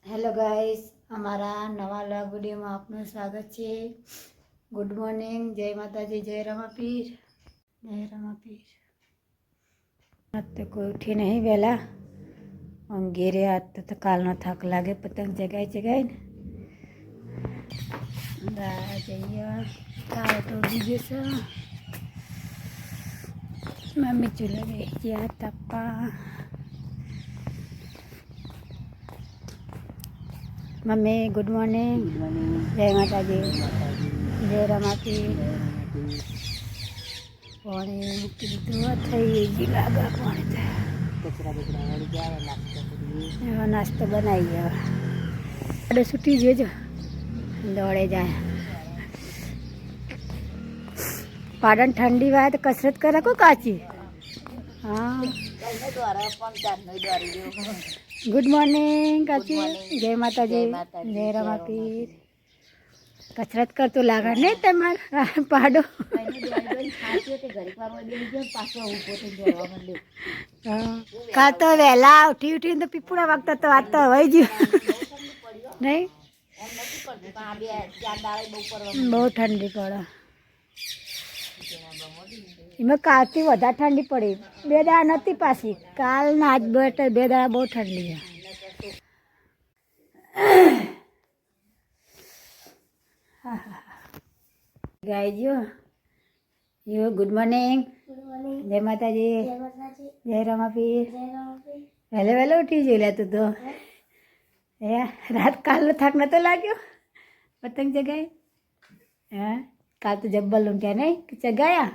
Hello guys, અમારા નવા vlog વિડીયોમાં આપનું સ્વાગત છે. ગુડ મોર્નિંગ, જય માતાજી, જય રમાપીર, જય રમાપીર. આજ તો કોઈ ઉઠી નહીં વહેલા, ઊંઘી રહ્યા. આજ તો કાલનો થાક લાગે પતંગ જગાઈ ને. જઈએ કાલ તો ઉડી જશે. મમ્મી ચૂલે બેસી ગયા તપ્પા. મમ્મી ગુડ મોર્નિંગ, જય માતાજી, જય રમાપીર. પાણી મૂકી દીધું, થઈ ગઈ લાગે પાણી. એવો નાસ્તો બનાવી ગયો. આપણે છૂટી જોજો, દોડે જાય. પાડન ઠંડી વાય તો કસરત કરે કો કાચી. હા, ગુડ મોર્નિંગ કાચી, જય માતાજી, જય રમાપીર. કસરત કરતો લાગે નહીં તમારે પાડો. કાલ તો વહેલા ઉઠીને તો પીપુડા વાગતા તો વાત તો હોય ગયું નહીં. બહુ ઠંડી પડે. એમાં કાલથી વધારે ઠંડી પડી. 2 દાડા નથી પાછી. કાલ ના આજ 2 દાડા બહુ ઠંડી છે. ગાયજો યો ગુડ મોર્નિંગ, જય માતાજી, જય રમાપીર. વહેલો ઉઠી જઈ લે તું તો. રાત કાલનો થાક નતો લાગ્યો પતંગ જગાય? હા, કાલ તો જબ્બર લૂંટ્યા નહીં? ચગાયા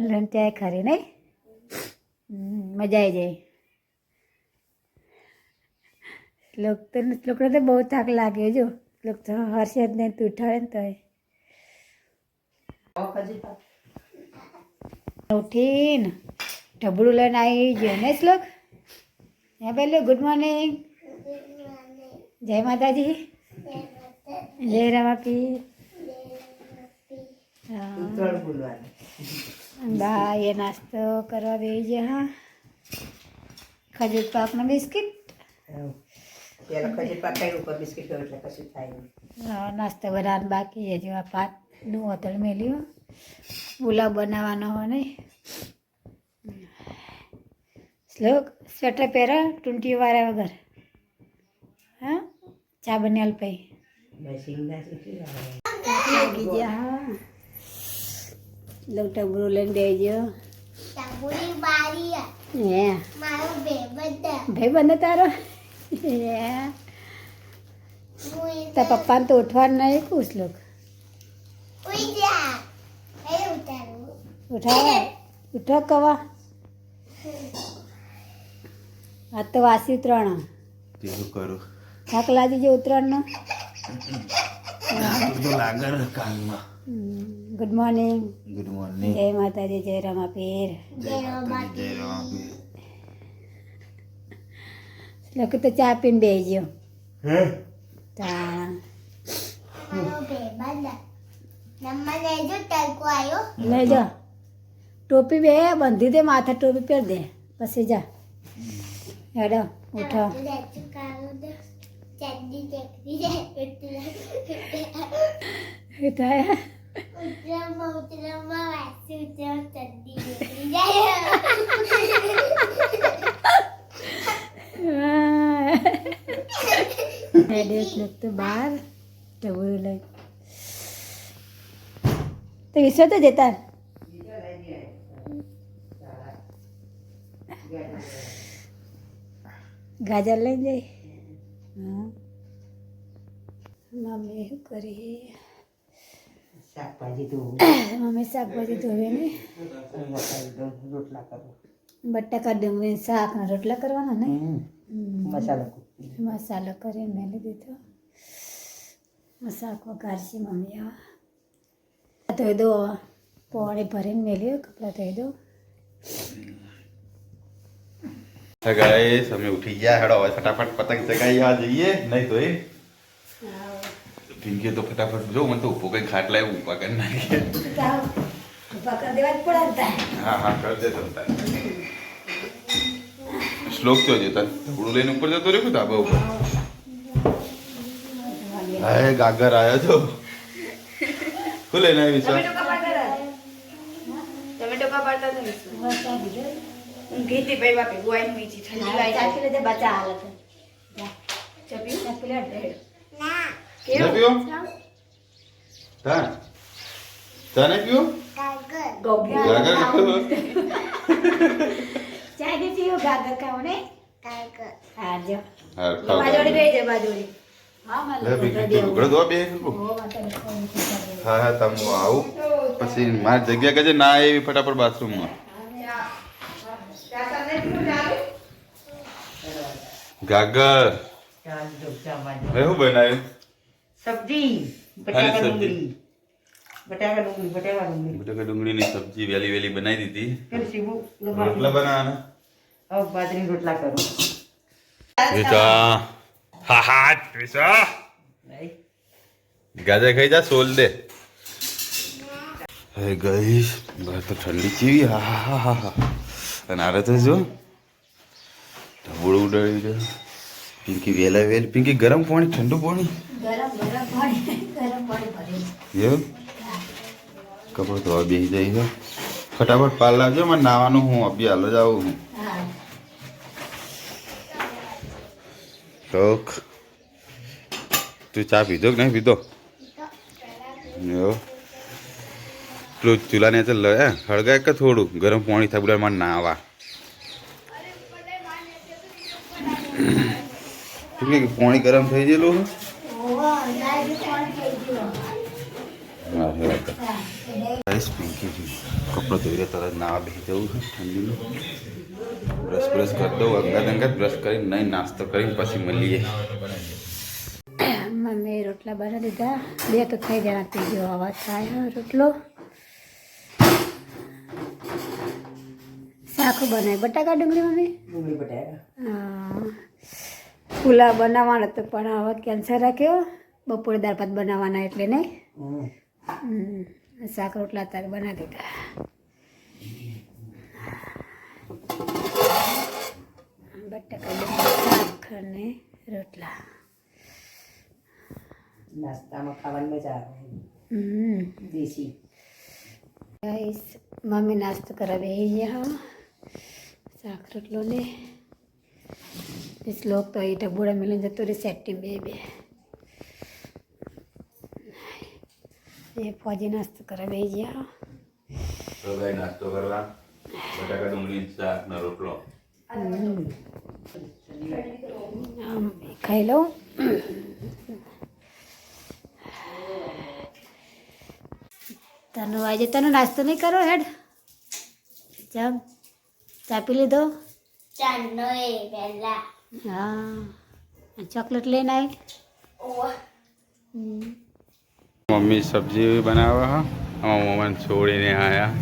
લૂંટ્યા ખરી નહીં? મજા આવી જાય. લોકોને તો બહુ થાક લાગ્યો. જો લોકો તો હર્ષદ ને તું ઉઠાડે ને તો ઉઠીને ઢબડું લઈને આવી ગયો ને શ્લોક. હે પેલો ગુડ મોર્નિંગ, જય માતાજી, જય રમાપીર. બા એ નાસ્તો કરવા બેસી ગયા. હા, ખજૂર પાકનો બિસ્કિટ. નાસ્તો બનાવવાનું બાકી છે. જો આ ભાતનું હોતળ મેલ્યું. પુલાવ બનાવવાનો હોય નહીં. શ્લોક સ્વેટર પહેરા ટૂંટીઓ વાળા વગર. હા, ચા બનેલ પઈ લાગી ગયા. હા, લોક ટબરું લઈને બેસજો. હે ભાઈ બંધ તારો. તો પપ્પાને તો ઉઠવાનું નહીં. પૂછ લોક ઉઠાવા ઉઠો કવા. આ તો વાસી ઉતરાણ થાક લાગી જાય ઉતરાણનો. ગુડ મોર્નિંગ, ગુડ મોર્નિંગ, જય માતાજી, જય રમાપીર. લોકો તો ચા પીને બેસજો. લઈ જા ટોપી બે બંધી દે, માથે ટોપી પહેર દે, પછી જા. હેડો ઉઠો. તો બહાર જવું લઈ તો વિશ્વ તો જતા ગાજર લઈ જઈ. હા, મમ્મી શું કરી? મમ્મી શાકભાજી ધોવે ને બટાકા ડુંગળી શાક ને રોટલા કરવાના ને. મસાલો કરીને મેલી દીધો. શાક વઘારશી મમ્મી. ધોઈ દો, પાણી ભરીને મેલ્યું. કપડાં ધોઈ દો. ગાઈસ અમે ઉઠી ગયા. હેડો હવે ફટાફટ પતંગ ચગાવી જઈએ. નહીં તો એ પિંકી તો ફટાફટ જો મને તો ઉભો કઈ ખાટ લાવ્યું ઉભા કરી નાખીએ. હા હા, કરી દે. શ્લોક તો જતા ઢબડું લઈને ઉપર જતો રહ્યો ધાબા ઉપર. હા ગાગર આવ્યો છો. શું લઈને આવી વિશ્વાસ? ટમેટો કાપાડતા તો બસ આ બીજું ઘીતી ભાઈ બાપી ગોવાઈ મીઠી ઠંડી લાઈ ચાખી લેજે બચા હાલત ચપ્યું ચાખી લે ઢેર. ના પીવો? ચા નહીં પીવો? ગોગી ગાગર પીવો? ચાય બી પીવો ગાગર ખાઓ ને હા જો હા ખાઓ. બાજોડી બે છે બાજોડી હા લે મારે બી ઢોકળો દો બે ઓ માતાને કોઈ નથી. હા હા તમે આવું પછી મારી જગ્યા કજે ના એવી ફટાફટ બાથરૂમમાં. ગાગર હવે શું બનાવ્યું? સબ્જી ખાલી સબ્જી? બટાકા ડુંગળી બટાકા ડુંગળીની સબ્જી વેલી વેલી બનાવી દીધી. કેમ સીવું રોટલા બનાવવાના? હવે બાજરી રોટલા કરું વિશા હા હા વિશા ગાજર ખાઈ જા સોલ દે. હે ગઈ બહાર તો ઠંડી ચીવી હા હા હા હા. અને આરે તો જો ઢબુડું ઉડાડી દે. પિંકી વેલા વેલ પિંકી ગરમ પાણી ઠંડુ પાણી ગરમ પાણી ભરી એવું કપડું ધોવા બેસી જાય છે. ફટાફટ પાલ લાવજો મને નાવાનું હું અભી હાલ જ આવું હું. હા શોખ તું ચા પીધો કે નહીં પીધો? એવું પેલું ચૂલાને તો લે હળગાય કે થોડું ગરમ પાણી થાય બોલા મને ના આવા. પાણી ગરમ થઈ ગયેલું ઓહો લાઈ બી પાણી થઈ ગયું પિંકી કપડો ધોઈને તરત નાવા બેસી જવું છે ઠંડીનું. બ્રશ બ્રશ કરી દઉં અંગાત અંગાત બ્રશ કરીને નહીં નાસ્તો કરીને પછી મળીએ. મમ્મી રોટલા બનાવી દીધા બે તો થઈ જણા ત્રીજો અવાજ થાય રોટલો શાક બનાવી બટાકા ડુંગળી મમ્મી ડુંગળી બટાકા પુલાવ બનાવવાનો હતો પણ હવે કેન્સર રાખ્યો બપોરે દાળ ભાત બનાવવાના એટલે નહીં શાક રોટલા તારે બનાવી દીધા. બટાકા ડુંગળી શાક અને રોટલા નાસ્તામાં ખાવાની મજા આવે દેશી ગાઈસ મમ્મી નાસ્તો કરવા બેસી ગયા શાક રોટલો ને શ્લોક તો એ ઢબુડા મિલીને જતો રહે સેટી બે એ ફોજી નાસ્તો કરવા બેસી ગયા. તો ભાઈ નાસ્તો કરવા બટાકા ડુંગળી શાક ને રોટલો. ખાઈ લઉં તને આજે તને નાસ્તો નહીં કરો હેડ ચા ચા પી લીધો હા ચોકલેટ લઈને આવી મમ્મી સબ્જી બનાવે હા અમારા મમ્માને છોડીને આયા.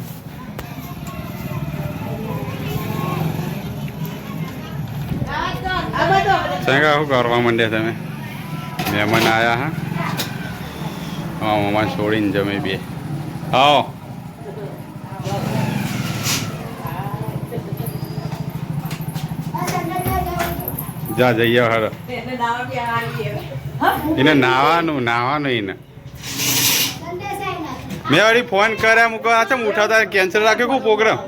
સંગા શું કરવા માંડ્યા તમે? મહેમાન આવ્યા હા અમારા મમ્માને છોડીને જમે બે આવો. જા જઈએ હારો એને નાવાનું એને મેં વળી ફોન કર્યા મૂકો આ ચમ ઉઠાવતા કેન્સલ રાખ્યો કોઈ પ્રોગ્રામ?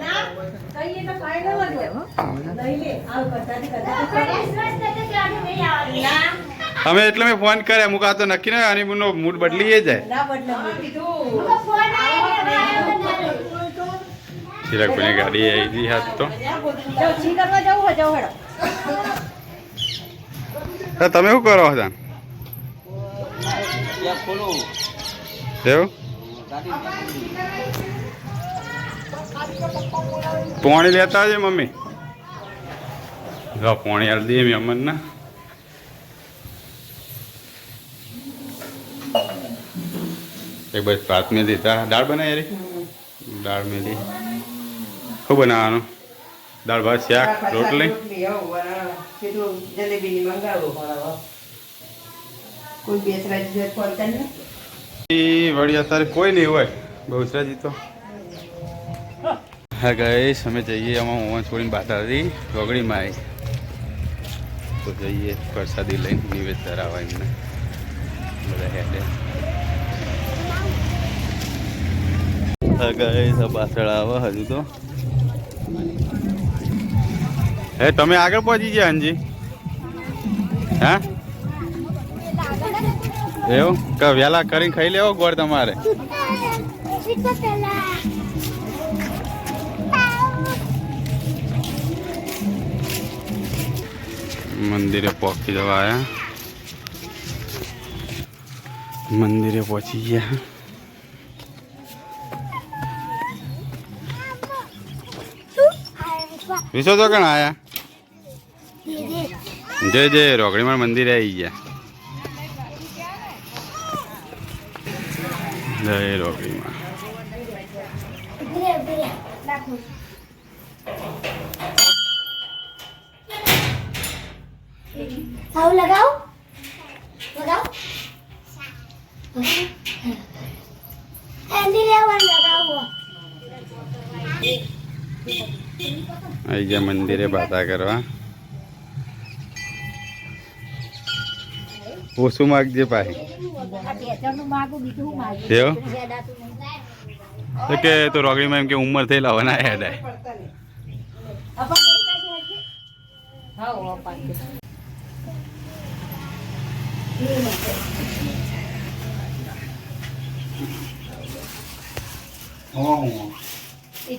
અમે એટલે મેં ફોન કર્યા મૂકો આ તો નક્કી નહીં અને એનો મૂડ બદલી જાય. ચિરાગભાઈની ગાડી આવી ગઈ હાથ તો તમે શું કરો હતા એવું? પાણી લેતા આવજે મમ્મી. પાણી હાલ દઈએ મેમન ના. એક બસ ભાત મેં દીધા દાળ બનાવી યારી દાળ મેં દી શું બનાવવાનું? દાળ ભાત શાક રોટલી જલેબી મંગાવો કોઈ બેસરાજી ફોનતા ને વળી અત્યારે કોઈ નહીં હોય બહુચરાજી તો. હા ગઈશ અમે જઈએ આમાં મોહન છોડીને બાતા હતી રોગડીમાં આવી તો જઈએ પ્રસાદી લઈને નિવેદ ધરાવવા એમને બધા હેડે ગઈ પાછળ આવે હજુ તો હે તમે આગળ પહોંચી ગયા અંજી હા એવું કે વહેલા કરીને ખાઈ લેવો ગોળ તમારે મંદિરે પહોંચી જવા આવ્યા મંદિરે પહોંચી ગયા વિશો તો કણ આયા જય જય રોકડીમાં મંદિરે આવી ગયા જય રોકડીમાં લગાવ લગાવ આવી ગયા મંદિરે બાતા કરવા ઓછું માગજે પાછી એવું કે તો રોગડીમાં એમ કે ઉંમર થઈ લાવવાના હેડાય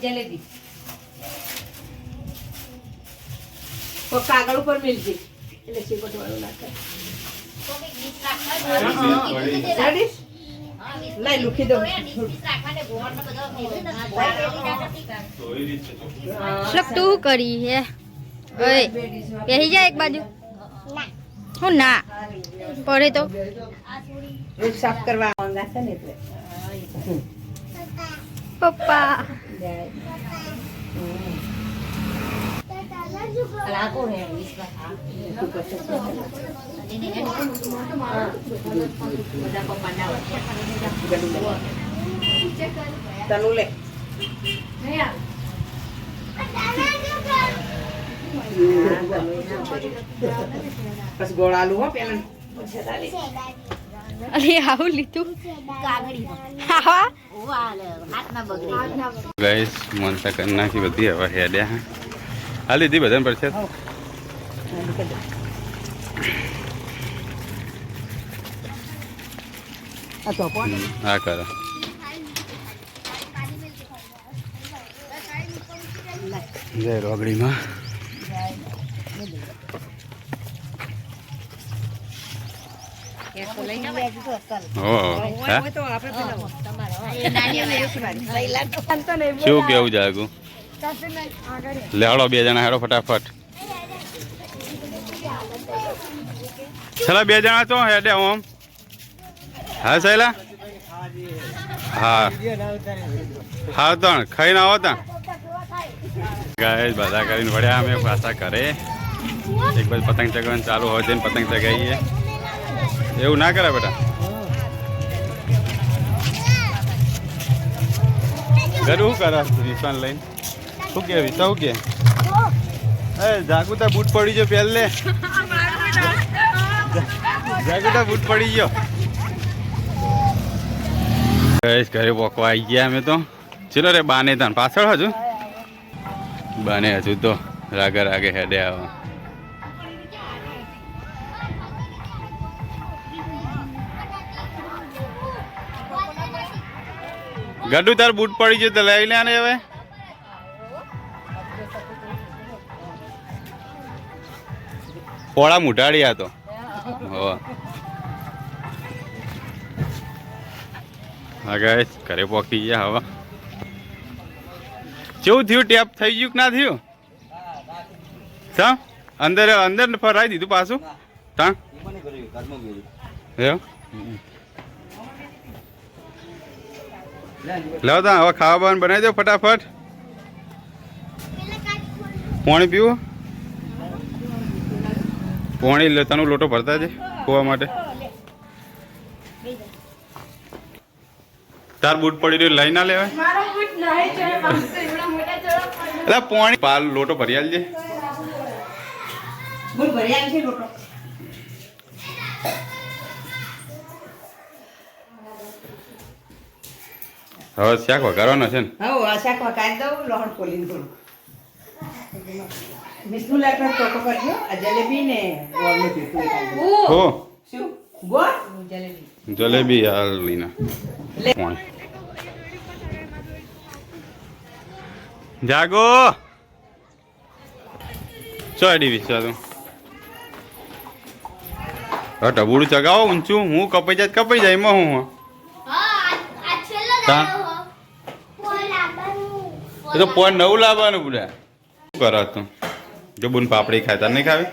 જલેબી કાગળ ઉપર મિલજી એટલે શીકોટ વાળું નાખે લઈ લૂકી દો તું કરી હે ઓય કહી જા એક બાજુ હું ના પડે તો સાફ કરવા માંગા છે ને એટલે પપ્પા તનુ લે બસ ગોળાલું હો પેલા અરે આવું લીધું હા ગાઈસ મનસા કરી નાખી બધી હવે હેડ્યા હા લીધી બધાને પડશે હા કરો જય રોગડીમાં શું કેવું જાગું લેવડો બે જણા હેડો ફટાફટ ચલા બે જણા તો હેડે ઓમ હા સહેલા હા હા તણ ખાઈને આવો તા ગાય બધા કરીને વળ્યા અમે પાછા કરે એક બાજુ પતંગ ચગાવવાનું ચાલુ હોય તેને પતંગ ચગાવીએ એવું ના કરે બેટા ઘર શું કરે વિશ્વાન લઈને શું કે વિશ્વા શું કે એ જાગુતા બૂટ પડી ગયો પહેલે જાગુતા બૂટ પડી ગયો ઘરે પોકવા આવી ગયા અમે તો ચલો રે બાને તાન પાછળ હજુ બાને હજુ તો રાગે રાગે હેડે આવો ગડુ તાર બૂટ પડી ગયો તો લઈ લે ને હવે પોળા મુઢાડી આ તો હો હા ગાઈસ ઘરે પોકી ગયા હવે કેવું થયું ટેપ થઈ ગયું કે ના થયું સા અંદર અંદર ફરાઈ દીધું પાછું તા એવું લાવ તા હવે ખાવા બાવાનું બનાવી દો ફટાફટ પાણી પીવું પાણી લેતાનો લોટો ભરતા છે ખોવા માટે તાર બૂટ પડી રહ્યો લઈ ના લેવાય એટલે પાણી પાલ લોટો ભરી આલજે ફૂલ ભરી આવી છે રોટલો. હવે શાક વઘારવાનો છે ને? હવે આ શાક વઘારી દઉં, લહણ ફોલીને થોડું. વિષ્ણુ લાકડો ટોટો કરજો. આ જલેબી ને ગોળનું ભેટું એકાદું. હો શું? ગોળ? જલેબી. જલેબી હાલ લીના પાણી. જાગો ચોડી વિચાર તું હવે ટબુડું ચગાવો ઊંચું. હું કપાઈ જાય એમાં હું તા એ તો પોઈન્ટ નવું લાવવાનું બધા શું કરો તું? જો બુન પાપડી ખાય તાર નહીં ખાવી?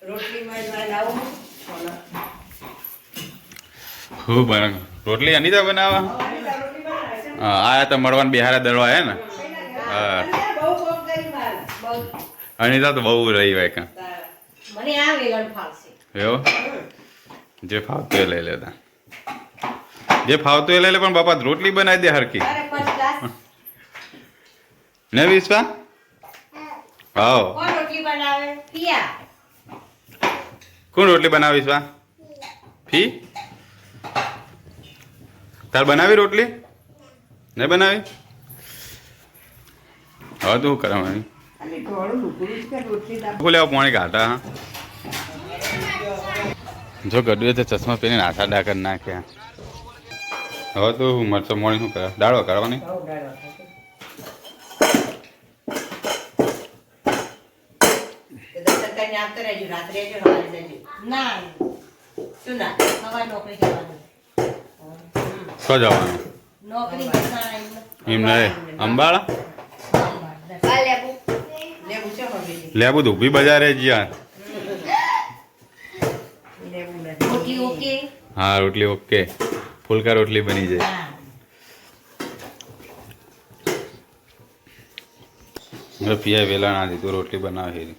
રોટલીમાં લાવું. હું બને રોટલી અનિતા બનાવવા? રોટલી બનાવે છે. હા આયા તો મળવાને બિહારા દળવા હે ને? હા બહુ કોમ કરી મારે. બહુ. અનિતા તો બહુ રહી હોય કાં મને આ વેલણ ફાવશે. એવું જે ફાવતું એ લઈ લેતા. જે ફાવતું એ લઈ લે પણ બાપા રોટલી બનાવી દે હરકી અરે ફર્સ્ટ ક્લાસ. ને વિશ્વા? હાવ કોણ રોટલી બનાવે? પિયા. કોણ રોટલી બનાવી વિશ્વા? ફી તાર બનાવી રોટલી નહીં બનાવી? હવે તું કરવાની ખાલી થોડું લુકડું જ કે રોટલી દાળ. લેવા પાણી કાઢા હા જો ગડુએ તો ચશ્મા પહેરીને આછા ડાકર નાખ્યા. હવે તો મરચો મોણી શું કરે? દાળ વઘારવાની? બહુ દાળ વઘારે. એ દર્શન કરીને આવતો રહેજો. રાત્રે આવજો, સવારે જજો. ના. શું ના? સવારે નોકરી જવાનું. શું જવાનું? નોકરી એમને અંબાળા લેબુ. લેબુ છે હવે. લેબુ ધૂપી બજારે જ્યાં. લેબુ નથી. રોટલી ઓકે. હા રોટલી ઓકે. ફુલકા રોટલી બની જાય. હા. મેં પિયા વેલા ના દીધું રોટલી બનાવે છે.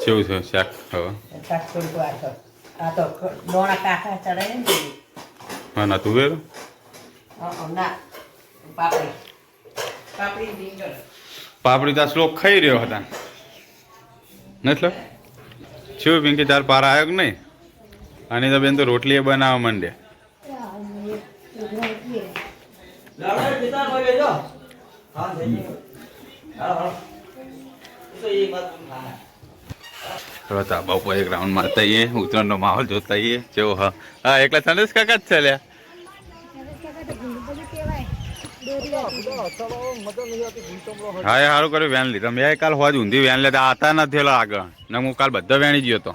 કેવું છે શાક? હવે કાચકોડ તો આ તો દોણા કાકા ચડાય ને. હા નતું વેરું ના. પાપડી. પાપડી રીંગણ. પાપડી તાર શ્લોક ખાઈ રહ્યો હતા નથી? શું પિંકી તાર પાર આવ્યો કે નહીં? અને તો બેન તો રોટલી બનાવવા માંડ્યા. રોતા બાપુ એક રાઉન્ડ મારતા આવીએ, ઉત્તરાયણનો માહોલ જોતા આવીએ. જેવો હા હા એકલા સંદેશ કાકા જ ચાલ્યા. હા એ સારું કર્યું વેન લીધા. મેં કાલ હોજ ઊંધી વેન લેતા આતા નથી ઓલા આગળ ને હું કાલ બધા વેણી ગયો હતો.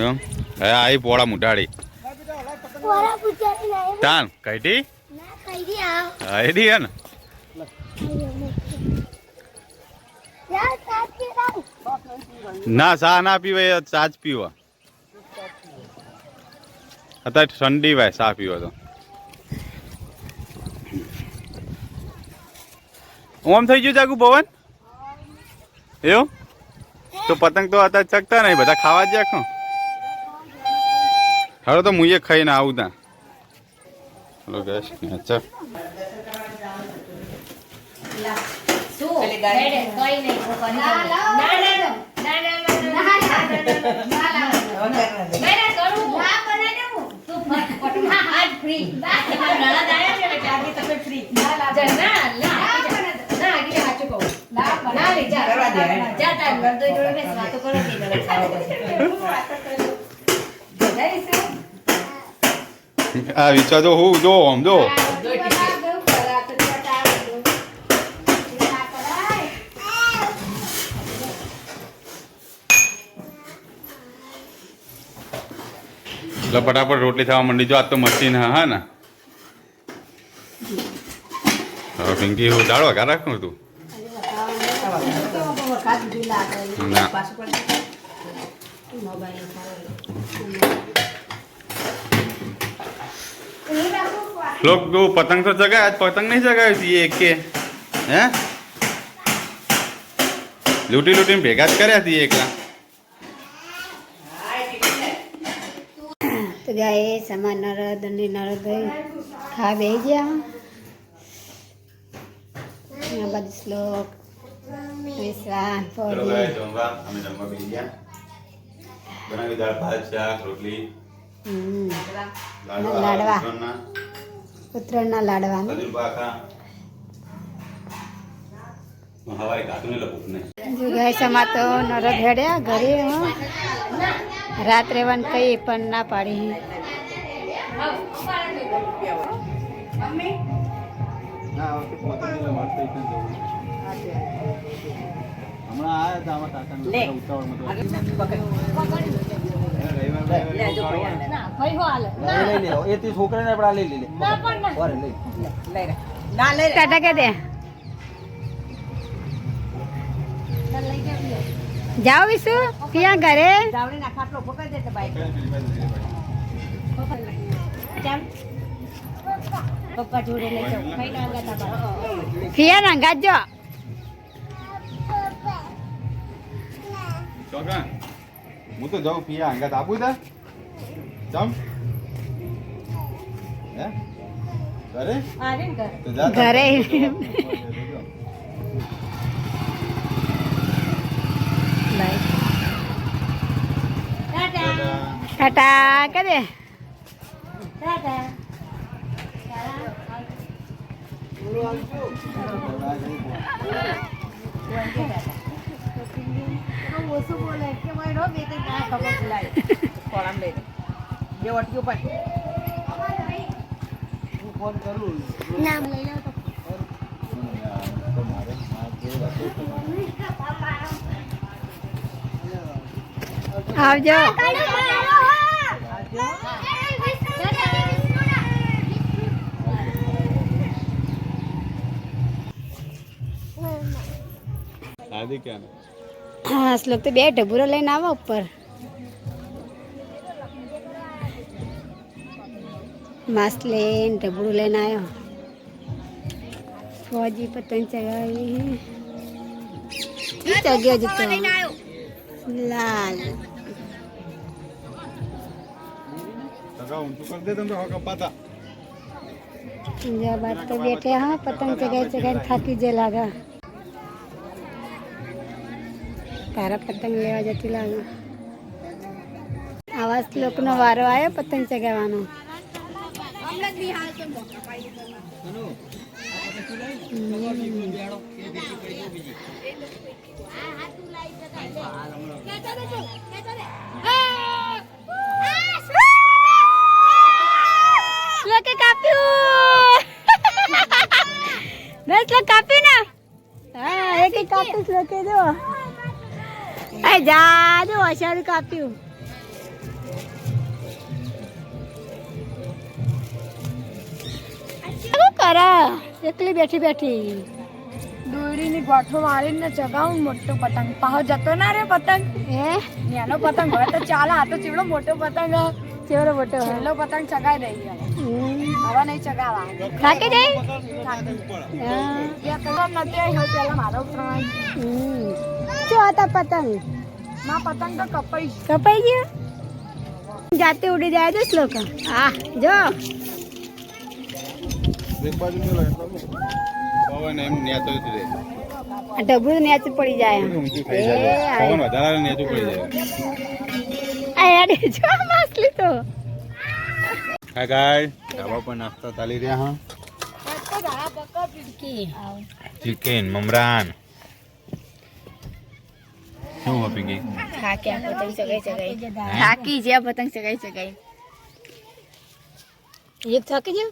એમ હે આવી પોળા મુઢાડી તાન કઈટી આઈડી હે ને ના ચા ના પીવાય ચા જ પીવા. અત્યારે ઠંડી ભાઈ ચા પીવો તો ઓમ થઈ ગયું જાગુ પવન એવું તો પતંગ તો અત્યારે ચકતા નહીં બધા ખાવા જ જાખો. હવે તો મુએ ખાઈને આવું ત્યાં. હલો ગેસ અચ્છા આ વિચાર જો હું જો આમ જો એટલે ફટાફટ રોટલી થવા માંડી. જો આજ તો મશીન હા ને હવે પિંકી હું દાળ વઘાર રાખું તું ના લોક પતંગ તો ચગાય પતંગ નહીં ચગાવ્યું છે એક કે હે લૂંટી લૂંટીને ભેગા જ કર્યા હતી એકલા. તો ગાય સમાન નરદ અને નરદ ખા બે ગયા આ બાજુ શ્લોક વિશ્વાન ચલો ફોડી ગાઈસ જમવા અમે જમવા બેસી ગયા બનાવી દાળ ભાત શાક રોટલી લાડવા. ઉત્તરાયણના, ઉત્તરાયણના લાડવા ને. ખજૂર પાકા હવારે કાતું ને લપુક ને જો ગાઈસ અમાર તો નરદ હેડ્યા ઘરે હો. રાત્રે વન કઈ પણ ના પાડી. ટાટા કે દે જાઓ વિશુ ત્યાં ઘરે પપ્પા જોડે લઈ જાઓ ખાઈને આવ્યા હતા ફિયા રંગાજો ચોકા હું તો જાઉં પિયા અંગાત આપું તા ચમ હે ઘરે આરે ને ઘર તો જા ઘરે બાય ટાટા કે દે ઓછું બોલે કે મારે રો બે કઈ ના ખબર બોલાય કોળામ લઈ બે વટીઓ પણ ફોન કરું નામ લઈ લો તો આવજો શાદી ક્યાં હા શ્લોક તો બે ઢબુરો લઈને આવો ઉપર માસ્ક લઈને ઢબુરું લઈને આવ્યો ફોજી પતંગ ચગાવી ચગ્યો જ તો લાલ સગા ઊંચું કરી દે તમે તો હવા કપાતા जो बात तो बैठे हाँ पतंग चगाई चगाई थाकी जे लागा तारा पतंग लेवा जती लागा आवाज लोक नो वारो आयो पतंग चगावવાનો Look kapiu. Guys, look kapiu na. Ah, एक kapiu look do. Ay, jadu ashar kapiu. શું કરે એકલી બેઠી બેઠી દોરીની ગોઠો મારીને ચગાવું મોટો પતંગ પાહો જતો ના રે પતંગ હે નાનો પતંગ હોય તો ચાલે આ તો ચેવડો મોટો પતંગ ચેવડો મોટો છેલ્લો પતંગ ચગાઈ દઈ હવે નહીં ચગાવા થાકી જાય બે કલર નથી આવ્યો પેલા મારો પ્રમાણ શું હતા પતંગ ના પતંગ તો કપાઈ કપાઈ ગયો જાતે ઉડી જાય તો શ્લોક હા જો એક બાજુ મેલો એટલો પવન એમ નેતો જ રહે આ ડબલું નેચ પડી જાય ઊંચું થઈ જાય પવન વધારે નેચું પડી જાય આ યાર જો માછલી તો હા ગાય ધાબા પર નાસ્તા ચાલી રહ્યા હા ચિકન મમરાન શું હોપી ગઈ થાકી પતંગ ચગાઈ થાકી જ્યાં પતંગ ચગાઈ એક થાકી જો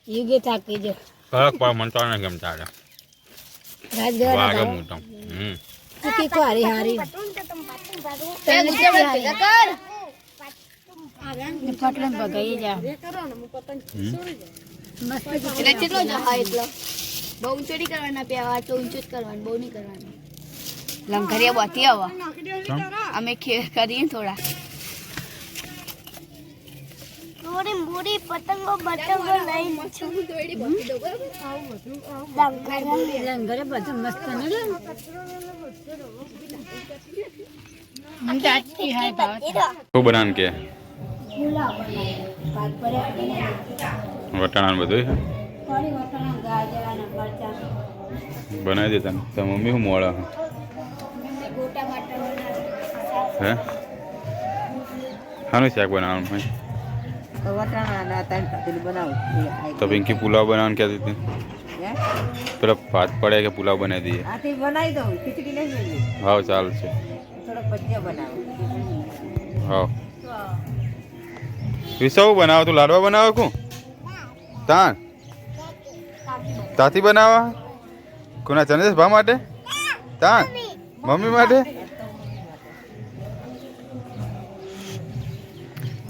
યુગે થાકી જો ફરક પર મન તો નહીં ગમતા રાત વાગે જવા મોટો કી કો હારી હારી પટલે બગાઈ જા મસ્ત એટલે કેટલો જહા એટલો બહુ ઊંચો નહીં કરવાના પ્યાવા તો ઊંચો જ કરવાનું બહુ નહીં કરવાનું લંઘરિયા બતી આવો અમે ખેર કરીએ થોડા મોરી પતંગો બતંગો લઈને લંગરે બધું મસ્ત ને લે મને તો આજથી હાય ભાવ શું બનાન કે પુલાવ ભાત ભર્યા વટાણા બધું ફરી વટાણા ગાજર અને મરચાં બનાવી દેતા ને તો મમ્મી શું મોડા ગોટા બટાકા હે શાનું શાક બનાવવાનું ભાઈ વટાણા ત્રણ પેલું બનાવું તો પિંકી પુલાવ બનાવવાનું કહેતી હતી પેલા ભાત પડે કે પુલાવ બનાવી દઈએ આથી બનાવી દઉં ખીચડી નહીં જોઈએ હા ચાલશે થોડો ભજીયા બનાવો હા વિસવ બનાવો તું લાડવા બનાવો કું તાન તાતી બનાવવા કોના ચંદ્રેશ ભા માટે તાન મમ્મી માટે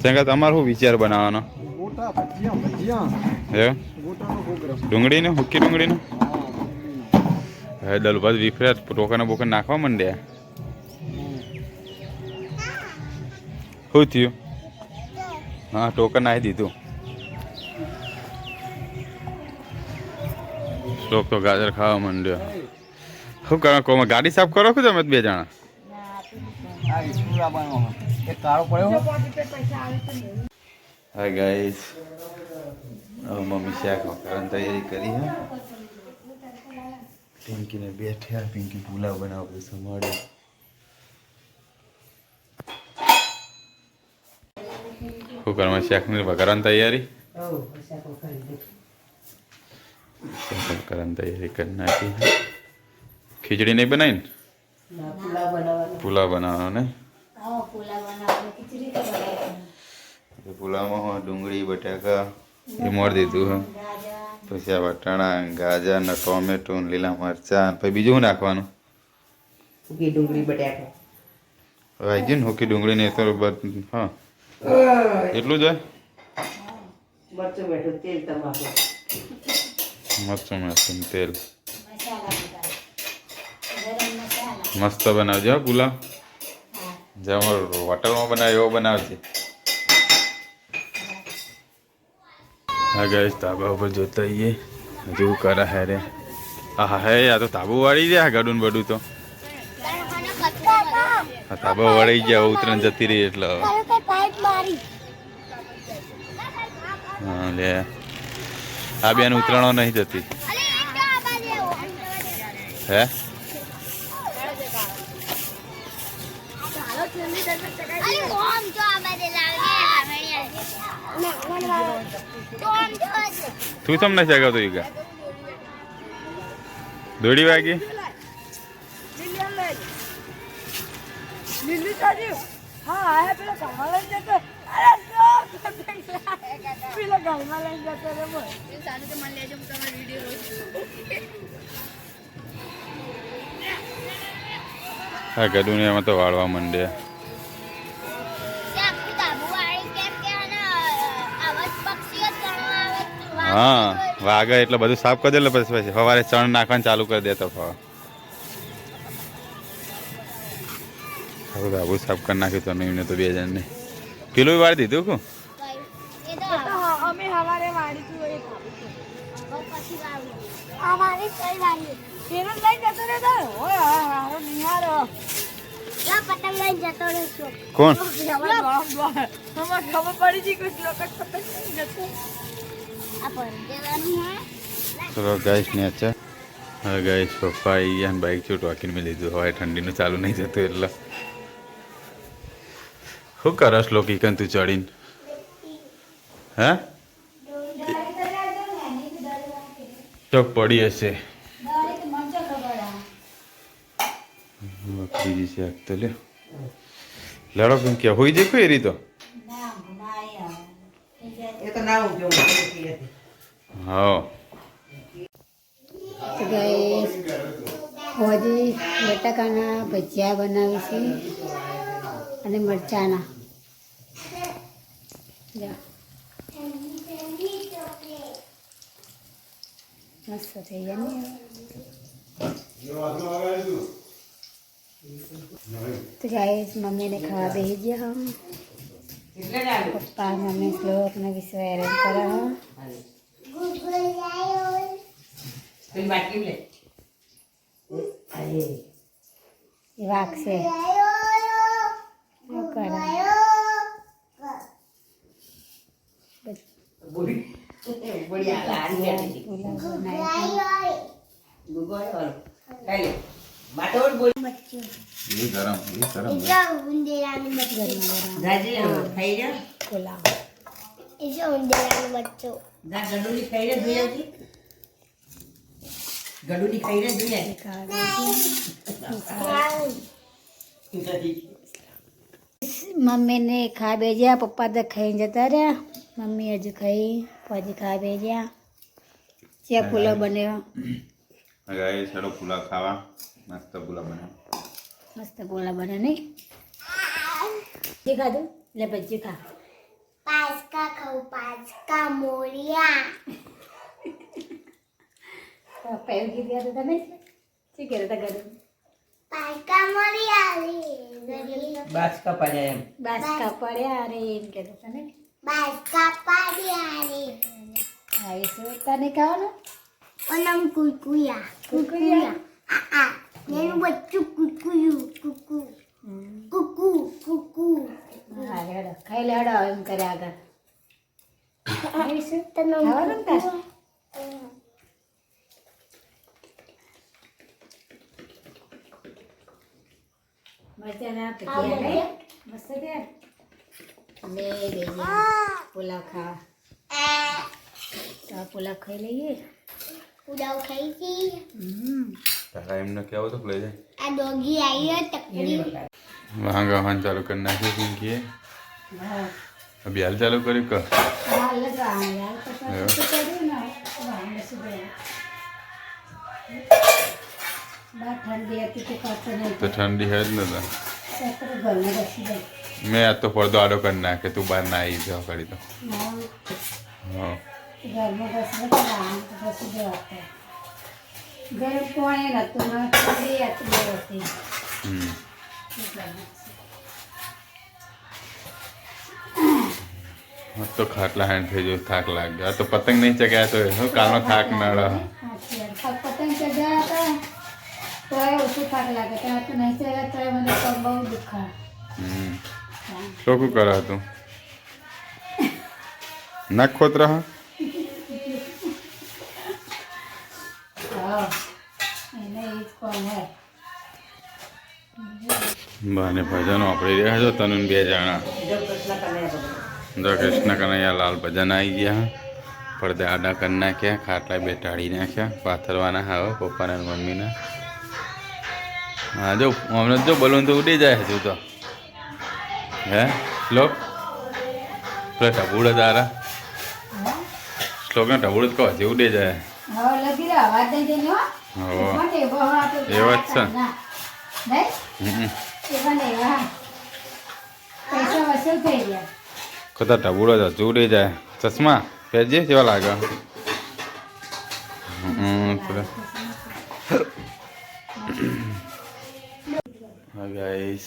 ચંગા તમારે શું વિચાર બનાવવાનો હે ડુંગળીનો હુક્કી ડુંગળીનો હે દલભાત વિફર્યા ટોકન બોકન નાખવા માંડ્યા શું થયું હા ટોકન નાખી દીધું લોક તો ગાજર ખાવા માંડ્યો શું કરો ગાડી સાફ કરો છો તમે બે જણા હા ગાઈસ મમ્મી શાક કરવાની તૈયારી કરી હે પિંકીને બેઠ્યા પિંકી પુલાવ બનાવો બધું સંભાળે શું કરવા શાકની કરવાની તૈયારી કરવાની તૈયારી કરી નાખી ખીચડી નહીં બનાવી ને પુલાવ બનાવવાનો ને પુલાવમાં ડુંગળી બટાકા એ મોડી દીધું હે પછી આ વટાણા ગાજર ને ટોમેટો ને લીલા મરચાં પછી બીજું શું નાખવાનું સૂકી ડુંગળી બટાકા આવી ગયું ને હુકી ડુંગળી ને તો હા એટલું જ હોય મરચું બેઠું તેલ તમાકુ મરચું મરચું તેલ મસ્ત બનાવજો હો પુલાવ જેમ હોટલમાં બનાવે એવો બનાવજે હા ગઈ તાબા ઉપર જોતા આવીએ હજુ કરા હે રે હા હે આ તો તાબુ વાળી જાય ગડું બડું તો હા તાબા વળી ગયા ઉતરણ જતી રહી એટલે હા લે આ બેન ઉતરણો નહીં જતી હે તું તમને જગાવતો યુગા દોડી વાગી હા ગડું ને એમાં તો વાળવા માંડ્યા હા વાગે એટલે બધું સાફ કરી દે એટલે પછી સવારે ચણ નાખવાનું ચાલુ કરી દેતો ધાબુ સાફ કરી નાખ્યું તમે એમને તો બે જણને પેલું વાળી દીધું કું કોણ ચલો ગાઈસ ને અચ્છા હા ગાઈસ પપ્પા આવી ગયા બાઇક છૂટ વાકીને મેં લીધું હવે ઠંડીનું ચાલુ નહીં થતું એટલે શું કરસ લોકી કન તું ચડીને હે ચોક પડી હશે બીજી શાક તો લે લડો કેમ કે હોઈ જાય કોઈ રીતો એ તો ના ઊંઘ્યો હા તો ગાઈસ હોજી બટાકાના ભજીયા બનાવી છે અને મરચાના મસ્ત થઈ ગયા तो गाइस मम्मी ने खावा दे दिया हम पप्पा मम्मी लोग अपना विश्व एरन करा ये वाक से करा ગુગો આવ્યો, ખાઈ લે. બાટોડ બોલ. એ ગરમ ઉંદેરાનું બચ્ચું જાજે ખાઈ જા. પુલાવ એ છે ઉંદેરાનું બચ્ચું જા ગડુડી ખાઈ લે જોઈ આવજી. ગડુડી ખાઈ લે જોઈ આવજી. મમ્મીને ખા બેજ્યા, પપ્પા તો ખાઈને જતા રહ્યા, મમ્મી હજુ ખાઈ પછી ખા બેજ્યા. ત્યાં પુલાવ બન્યો, ગાઈસ હેડો પુલાવ ખાવા. મસ્ત પુલાવ બન્યો. મસ્ત પુલાવ બન્યો નહીં? જે ખાધું લે ભજી ખા. પાસ્કા ખાઉં પાસ્કા મોરિયા પપ્પા એવું કીધું હતું તમે શું કહેતા હતા ઘરે? પાસ્કા મોરિયા બાચકા પડ્યા એમ. બાસકા પડ્યા અરે એમ કહેતા હતા ને. પાસ્કા પાડિયા રે હા એ શું તને ખાવાનું? ઓનમ કુકુયા કુકુરિયા? આ નેનું બચ્ચું કુકુયુ કુકુ કુકુ કુકુ હા હેડો ખાઈ લે હેડો એમ કરે આગળ. એ શું તને ખાવાનું તાર? મરચાના ભજીયા ને મસ્ત થયા. લે બેજા પુલાવ ખાવા. તો પુલાવ ખાઈ લઈએ. ઉડાવ ખાઈ છી તારા એમને કેવો તો લઈ જાય. આ ડોગી આવી તકડી વાંગા વાહન ચાલુ કરી નાખ્યું પિંકીએ. હા અભી હાલ ચાલુ કર્યું કર. હાલ જ યાર પછી તો કર્યું ને વાંગે સુધે. બા ઠંડી હતી તો કરતો નહીં. તો ઠંડી હે જ ને તો. સત્ર ઘરમાં બેસી જાય. મેં આ તો પડદો આડો કરી નાખે તું બહાર ના આવી જાવ કરી તો. હા હા ઘરમાં બેસી તો આમ તો બેસી જવાતો. ગરમ પાણી નહોતું ને ઠંડી હતી હતી. હમ હા તો ખાટલા હેન્ડ થઈ ગયો થાક લાગ્યો. આ તો પતંગ નહીં ચગાયા તો શું કાલનો થાક ન રહે. પતંગ ચગાવ્યા હતા તોય ઓછું થાક લાગે. ત્યાં તો નહીં ચગાવ્યા તોય મને પગ બહુ દુખા. હમ શું કરે તું નાક ખોત રહ. હા એને એ જ કોણ હે. બાને ભજન વાપરી રહ્યા છો તને બે જણા. જો કૃષ્ણ કનૈયા લાલ ભજન આવી ગયા. પડદા આડા કરી નાખ્યા, ખાટલા બે ટાળી નાખ્યા, પાથરવાના હા પપ્પાના અને મમ્મીના. હા જો હમણાં જો બલૂન તો ઉડી જાય હજુ તો. હે શ્લોક પેલા ઢબુડ તારા શ્લોકને ઢબુડ કહો હજી ઉડી જાય. હવે લગી રહ્યો અવાજ દઈ દેને હો. હો મને એવો આપે એવો જ છે. નહીં હમ એવા ને એવા પૈસા વસૂલ થઈ ગયા. કદા ઢબુડો જ હજુ ઉડી જાય. ચશ્મા પહેરજે કેવા લાગે. હા ગાઈસ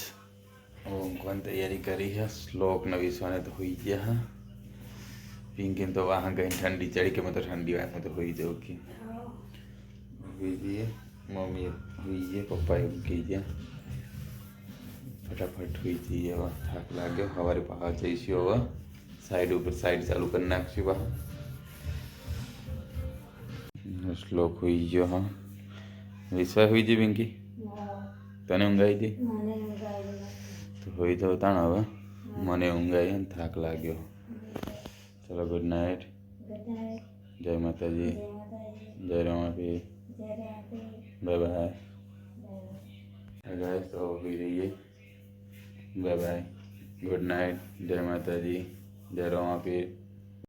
ઊંઘવાની તૈયારી કરી છે. શ્લોક ને વિશ્વાને તો હોઈ ગયા હા. પિંકીને તો વાહ ગઈ ઠંડી ચડી કે મેં તો ઠંડી વાતમાં તો હોઈ જાઉં કે હોઈ જઈએ. મમ્મી હોઈ જઈએ, પપ્પા એવું કહી ગયા. ફટાફટ હોઈ જઈએ. હવે થાક લાગ્યો. સવારે બહાર જઈશું. હવે સાઈડ ઉપર સાઈડ ચાલુ કરી નાખશું. બહાર શ્લોક હોઈ ગયો. હા વિશ્વાસ હોઈ જઈ પિંકી તને ઊંઘાઈ હતી મને ઊંઘાઈ તો હોઈ જાવ તાણ. હવે મને ઊંઘાઈ અને થાક લાગ્યો. ચલો ગુડ નાઇટ. જય માતાજી, જય રમાપી, બાય બાય. ગાઈસ તો હોઈ રહીએ. બાય બાય, ગુડ નાઇટ, જય માતાજી, જય રમાપી.